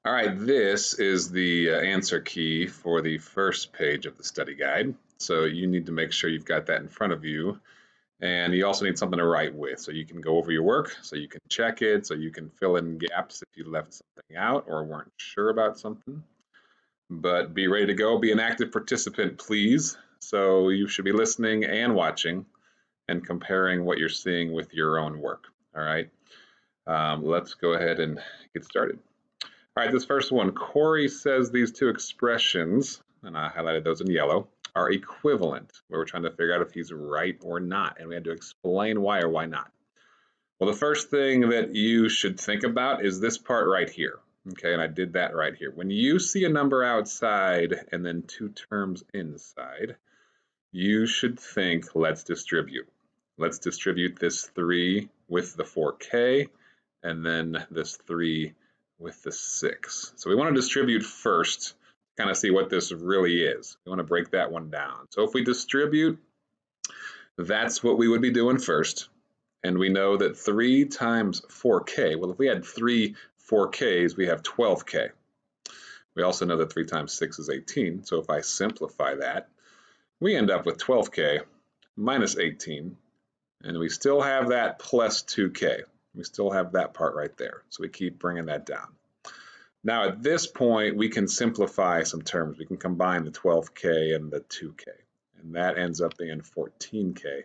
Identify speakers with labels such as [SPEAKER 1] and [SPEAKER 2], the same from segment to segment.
[SPEAKER 1] All right, this is the answer key for the first page of the study guide. So you need to make sure you've got that in front of you. And you also need something to write with, so you can go over your work, so you can check it, so you can fill in gaps if you left something out or weren't sure about something. But be ready to go. Be an active participant, please. So you should be listening and watching and comparing what you're seeing with your own work. All right. Let's go ahead and get started. All right, this first one, Corey says these two expressions, and I highlighted those in yellow, are equivalent, where we're trying to figure out if he's right or not, and we had to explain why or why not. Well, the first thing that you should think about is this part right here, okay, and I did that right here. When you see a number outside and then two terms inside, you should think, let's distribute. Let's distribute this 3 with the 4K, and then this 3 with the 6. So we want to distribute first, kind of see what this really is. We want to break that one down. So if we distribute, that's what we would be doing first. And we know that 3 times 4K, well, if we had 3 4Ks, we have 12K. We also know that 3 times 6 is 18. So if I simplify that, we end up with 12K minus 18. And we still have that plus 2K. We still have that part right there. So we keep bringing that down. Now at this point, we can simplify some terms. We can combine the 12K and the 2K. And that ends up being 14K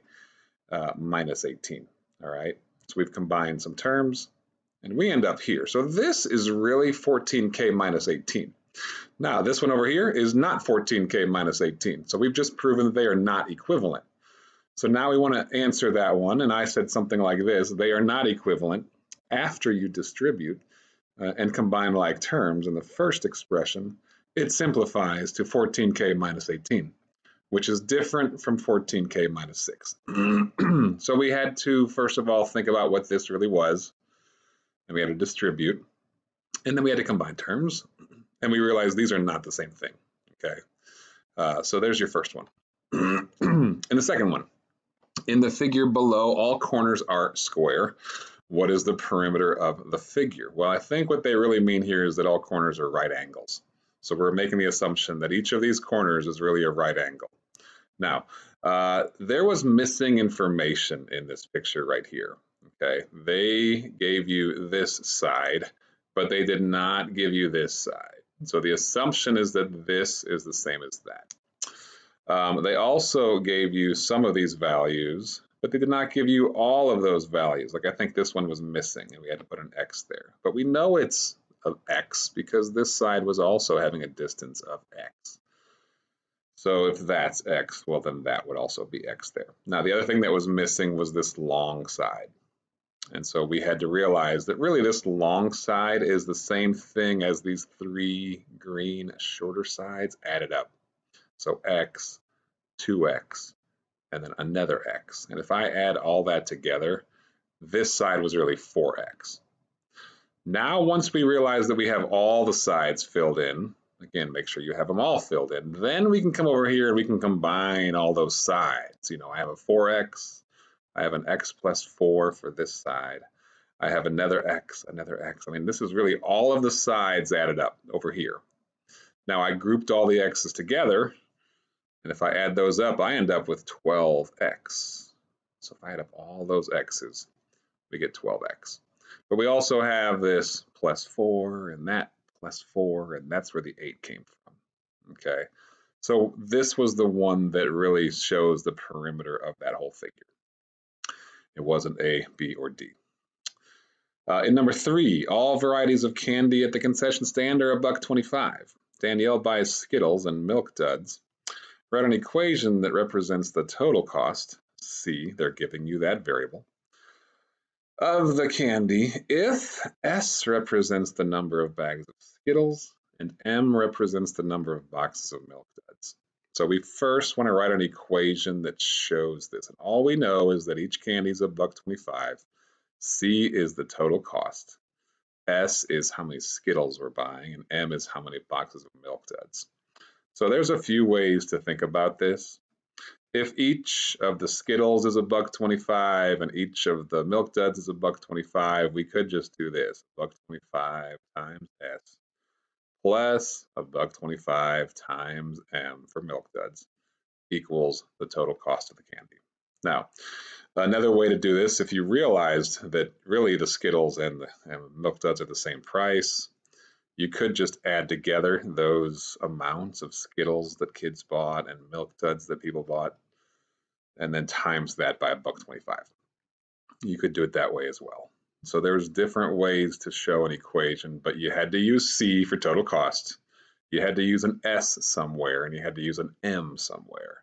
[SPEAKER 1] minus 18. All right. So we've combined some terms and we end up here. So this is really 14K minus 18. Now this one over here is not 14K minus 18. So we've just proven that they are not equivalent. So now we want to answer that one, and I said something like this: they are not equivalent after you distribute and combine like terms. In the first expression, it simplifies to 14K minus 18, which is different from 14K minus 6. So we had to, first of all, think about what this really was, and we had to distribute, and then we had to combine terms, and we realized these are not the same thing, okay? So there's your first one. And the second one, in the figure below, all corners are square. What is the perimeter of the figure? Well, I think what they really mean here is that all corners are right angles. So we're making the assumption that each of these corners is really a right angle. Now, there was missing information in this picture right here. Okay, they gave you this side, but they did not give you this side. So the assumption is that this is the same as that. They also gave you some of these values, but they did not give you all of those values. Like I think this one was missing and we had to put an X there. But we know it's of X because this side was also having a distance of X. So if that's X, well then that would also be X there. Now the other thing that was missing was this long side. And so we had to realize that really this long side is the same thing as these 3 green shorter sides added up. So X, 2X, and then another X. And if I add all that together, this side was really 4X. Now, once we realize that we have all the sides filled in, again, make sure you have them all filled in, then we can come over here and we can combine all those sides. You know, I have a 4X, I have an X plus 4 for this side. I have another X, another X. I mean, this is really all of the sides added up over here. Now, I grouped all the X's together, and if I add those up, I end up with 12X. So if I add up all those X's, we get 12X. But we also have this plus 4 and that plus 4, and that's where the 8 came from. Okay, so this was the one that really shows the perimeter of that whole figure. It wasn't A, B, or D. In number 3, all varieties of candy at the concession stand are $1.25. Danielle buys Skittles and Milk Duds. Write an equation that represents the total cost, C, they're giving you that variable, of the candy if S represents the number of bags of Skittles and M represents the number of boxes of Milk Duds. So we first want to write an equation that shows this. And all we know is that each candy is $1.25. C is the total cost. S is how many Skittles we're buying, and M is how many boxes of Milk Duds. So there's a few ways to think about this. If each of the Skittles is $1.25 and each of the Milk Duds is $1.25, we could just do this: $1.25 times S plus $1.25 times M for Milk Duds equals the total cost of the candy. Now, another way to do this, if you realized that really the Skittles and Milk Duds are the same price, you could just add together those amounts of Skittles that kids bought and Milk Duds that people bought, and then times that by $1.25. You could do it that way as well. So there's different ways to show an equation, but you had to use C for total cost. You had to use an S somewhere, and you had to use an M somewhere.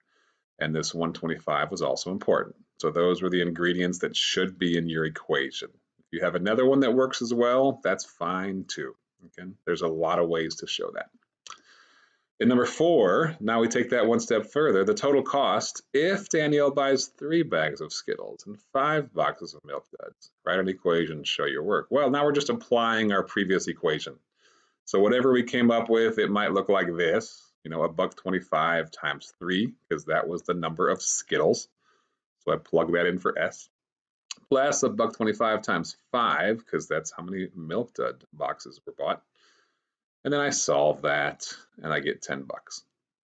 [SPEAKER 1] And this 125 was also important. So those were the ingredients that should be in your equation. If you have another one that works as well, that's fine too. Okay? There's a lot of ways to show that. In number 4, now we take that one step further, the total cost if Danielle buys 3 bags of Skittles and 5 boxes of Milk Duds. Write an equation, show your work. Well, now we're just applying our previous equation. So whatever we came up with, it might look like this, $1.25 times 3, because that was the number of Skittles. So I plug that in for S, plus $1.25 times 5, because that's how many Milk Dud boxes were bought. And then I solve that, and I get 10 bucks.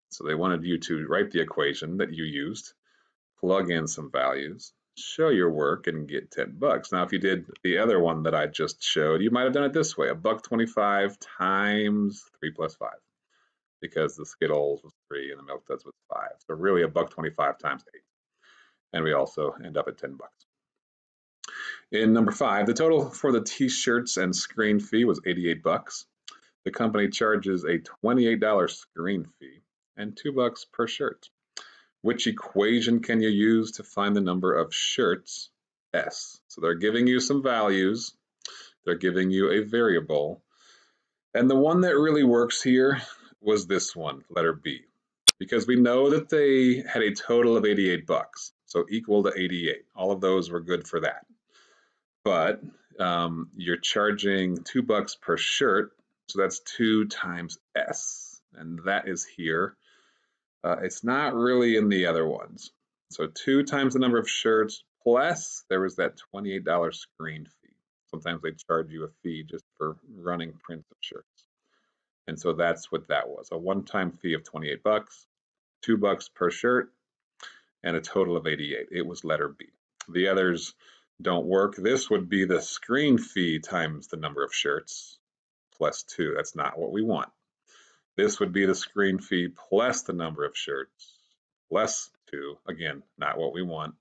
[SPEAKER 1] So they wanted you to write the equation that you used, plug in some values, show your work, and get 10 bucks. Now, if you did the other one that I just showed, you might have done it this way, $1.25 times 3 plus 5, because the Skittles was 3 and the Milk Duds was 5. So really $1.25 times 8. And we also end up at 10 bucks. In number 5, the total for the t-shirts and screen fee was 88 bucks. The company charges a $28 screen fee and $2 per shirt. Which equation can you use to find the number of shirts? S. So they're giving you some values. They're giving you a variable. And the one that really works here was this one, letter B, because we know that they had a total of 88 bucks, so equal to 88. All of those were good for that. But you're charging $2 per shirt, so that's 2 times S, and that is here. It's not really in the other ones. So 2 times the number of shirts, plus there was that $28 screen fee. Sometimes they charge you a fee just for running prints of shirts. And so that's what that was, a one-time fee of 28 bucks, $2 per shirt, and a total of 88. It was letter B. The others don't work. This would be the screen fee times the number of shirts plus 2. That's not what we want. This would be the screen fee plus the number of shirts plus 2. Again, not what we want.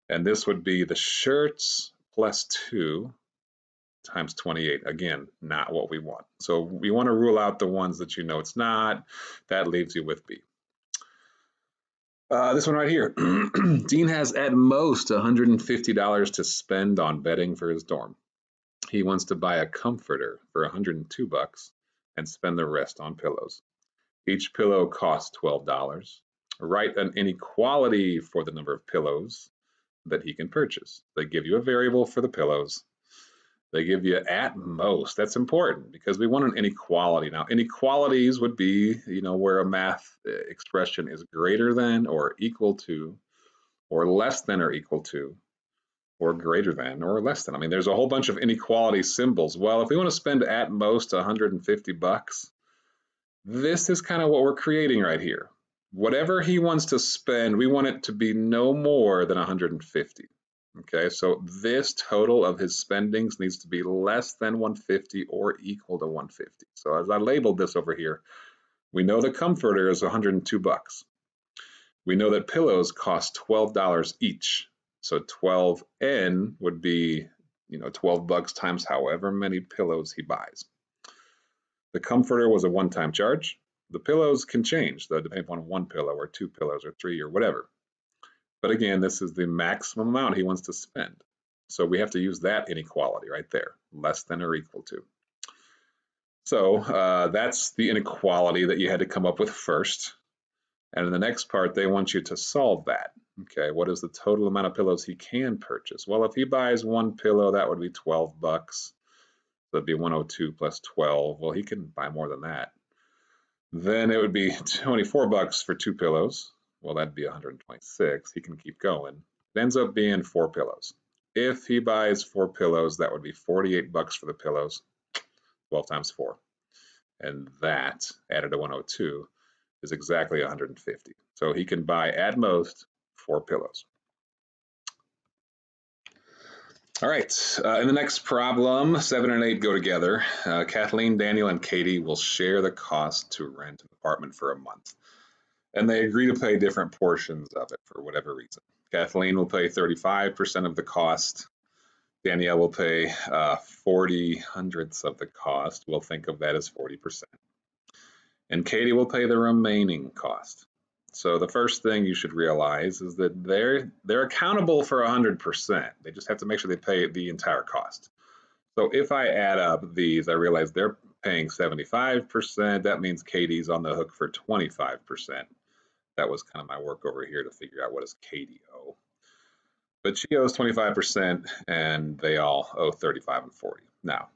[SPEAKER 1] And this would be the shirts plus 2 times 28. Again, not what we want. So we want to rule out the ones that you know it's not. That leaves you with B. This one right here. Dean has at most $150 to spend on bedding for his dorm. He wants to buy a comforter for 102 bucks and spend the rest on pillows. Each pillow costs $12. Write an inequality for the number of pillows that he can purchase. They give you a variable for the pillows. They give you at most. That's important because we want an inequality. Now, inequalities would be, where a math expression is greater than or equal to, or less than or equal to, or greater than or less than. I mean, there's a whole bunch of inequality symbols. Well, if we want to spend at most 150 bucks, this is kind of what we're creating right here. Whatever he wants to spend, we want it to be no more than 150. Okay, so this total of his spendings needs to be less than 150 or equal to 150. So as I labeled this over here, we know the comforter is 102 bucks. We know that pillows cost $12 each. So 12N would be, 12 bucks times however many pillows he buys. The comforter was a one-time charge. The pillows can change, though, depending on 1 pillow or 2 pillows or 3 or whatever. But again, this is the maximum amount he wants to spend. So we have to use that inequality right there, less than or equal to. So that's the inequality that you had to come up with first. And in the next part, they want you to solve that. Okay, what is the total amount of pillows he can purchase? Well, if he buys 1 pillow, that would be 12 bucks. So it'd be 102 plus 12. Well, he can buy more than that. Then it would be 24 bucks for 2 pillows. Well, that'd be 126. He can keep going. It ends up being 4 pillows. If he buys 4 pillows, that would be 48 bucks for the pillows. 12 times 4. and that added to 102 is exactly 150. So he can buy at most 4 pillows. All right, in the next problem, 7 and 8 go together. Kathleen, Daniel, and Katie will share the cost to rent an apartment for a month. And they agree to pay different portions of it for whatever reason. Kathleen will pay 35% of the cost. Danielle will pay 40 hundredths of the cost. We'll think of that as 40%. And Katie will pay the remaining cost. So the first thing you should realize is that they're accountable for 100%. They just have to make sure they pay the entire cost. So if I add up these, I realize they're paying 75%. That means Katie's on the hook for 25%. That was kind of my work over here to figure out what does Katie owe. But she owes 25% and they all owe 35 and 40. Now,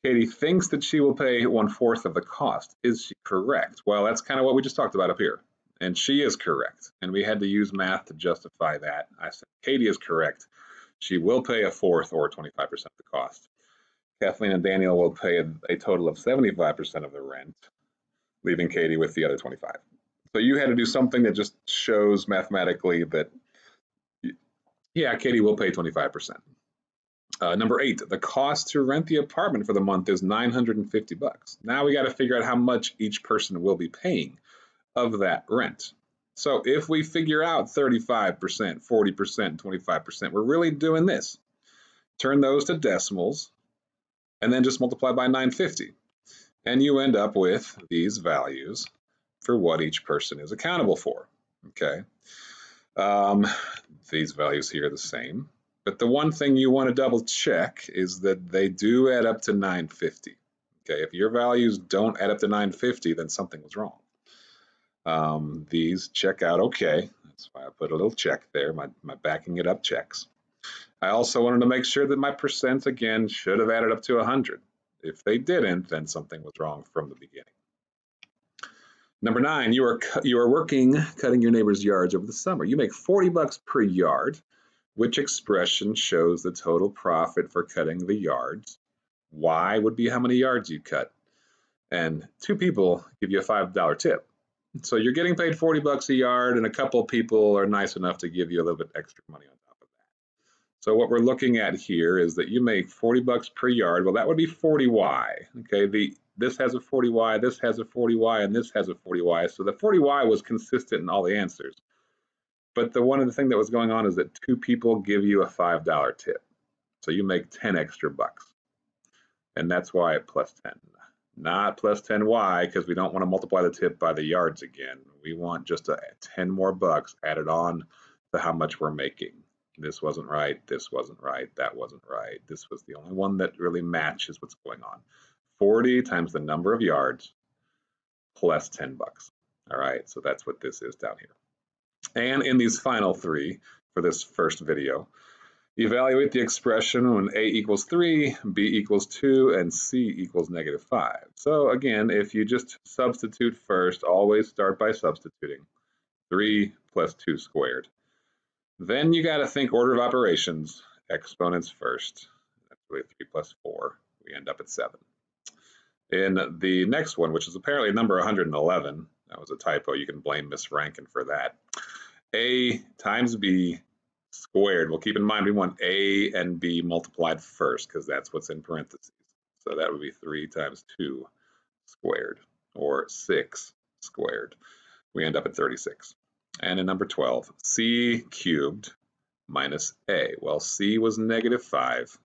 [SPEAKER 1] Katie thinks that she will pay 1/4 of the cost. Is she correct? Well, that's kind of what we just talked about up here. And she is correct. And we had to use math to justify that. I said, Katie is correct. She will pay 1/4 or 25% of the cost. Kathleen and Daniel will pay a total of 75% of the rent, leaving Katie with the other 25. So you had to do something that just shows mathematically that, yeah, Katie will pay 25%. Number 8, the cost to rent the apartment for the month is $950. Now we got to figure out how much each person will be paying of that rent. So if we figure out 35%, 40%, 25%, we're really doing this. Turn those to decimals and then just multiply by 950. And you end up with these values for what each person is accountable for, okay? These values here are the same. But the one thing you want to double check is that they do add up to 950. Okay, if your values don't add up to 950, then something was wrong. These check out okay. That's why I put a little check there, my backing it up checks. I also wanted to make sure that my percents, again, should have added up to 100. If they didn't, then something was wrong from the beginning. Number 9, you are working cutting your neighbor's yards over the summer. You make $40 per yard. Which expression shows the total profit for cutting the yards? Y would be how many yards you cut. And 2 people give you a $5 tip. So you're getting paid $40 a yard, and a couple people are nice enough to give you a little bit extra money on top of that. So what we're looking at here is that you make $40 per yard. Well, that would be 40Y. Okay, this has a 40Y, this has a 40Y, and this has a 40Y. So the 40Y was consistent in all the answers. But one of the things that was going on is that 2 people give you a $5 tip. So you make 10 extra bucks. And that's why at plus 10. Not plus 10y, because we don't want to multiply the tip by the yards again. We want just 10 more bucks added on to how much we're making. This wasn't right, this wasn't right, that wasn't right. This was the only one that really matches what's going on. 40 times the number of yards plus 10 bucks. All right, so that's what this is down here. And in these final 3 for this first video, evaluate the expression when A equals 3, B equals 2, and C equals -5. So again, if you just substitute first, always start by substituting. 3 plus 2 squared. Then you got to think order of operations, exponents first. That's really 3 plus 4. We end up at 7. In the next one, which is apparently number 111, that was a typo. You can blame Miss Rankin for that. A times B squared. Well, keep in mind we want A and B multiplied first because that's what's in parentheses. So that would be 3 times 2 squared, or 6 squared. We end up at 36. And in number 12, C cubed minus A. Well, C was -5,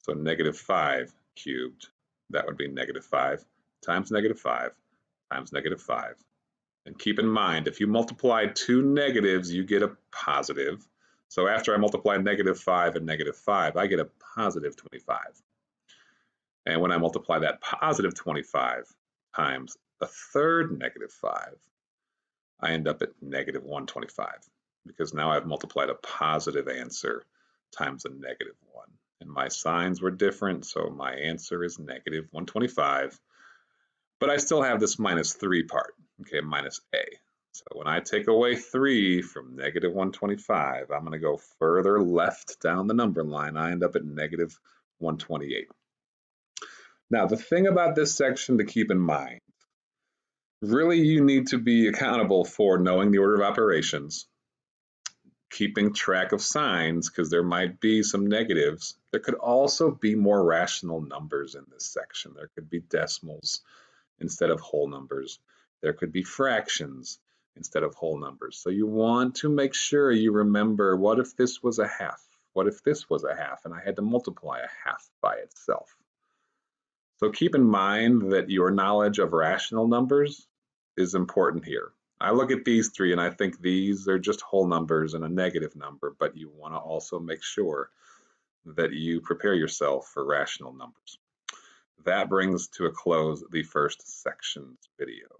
[SPEAKER 1] so -5 cubed. That would be -5 times -5 times -5. And keep in mind, if you multiply 2 negatives, you get a positive. So after I multiply -5 and -5, I get a positive 25. And when I multiply that positive 25 times a third -5, I end up at -125, because now I've multiplied a positive answer times a -1. And my signs were different, so my answer is -125. But I still have this -3 part, okay, minus A. So when I take away 3 from -125, I'm going to go further left down the number line. I end up at -128. Now, the thing about this section to keep in mind, really you need to be accountable for knowing the order of operations, keeping track of signs, because there might be some negatives. There could also be more rational numbers in this section. There could be decimals instead of whole numbers. There could be fractions instead of whole numbers. So you want to make sure you remember, what if this was a half? What if this was a half and I had to multiply a half by itself? So keep in mind that your knowledge of rational numbers is important here. I look at these three and I think these are just whole numbers and a negative number, but you want to also make sure that you prepare yourself for rational numbers. That brings to a close the first section's video.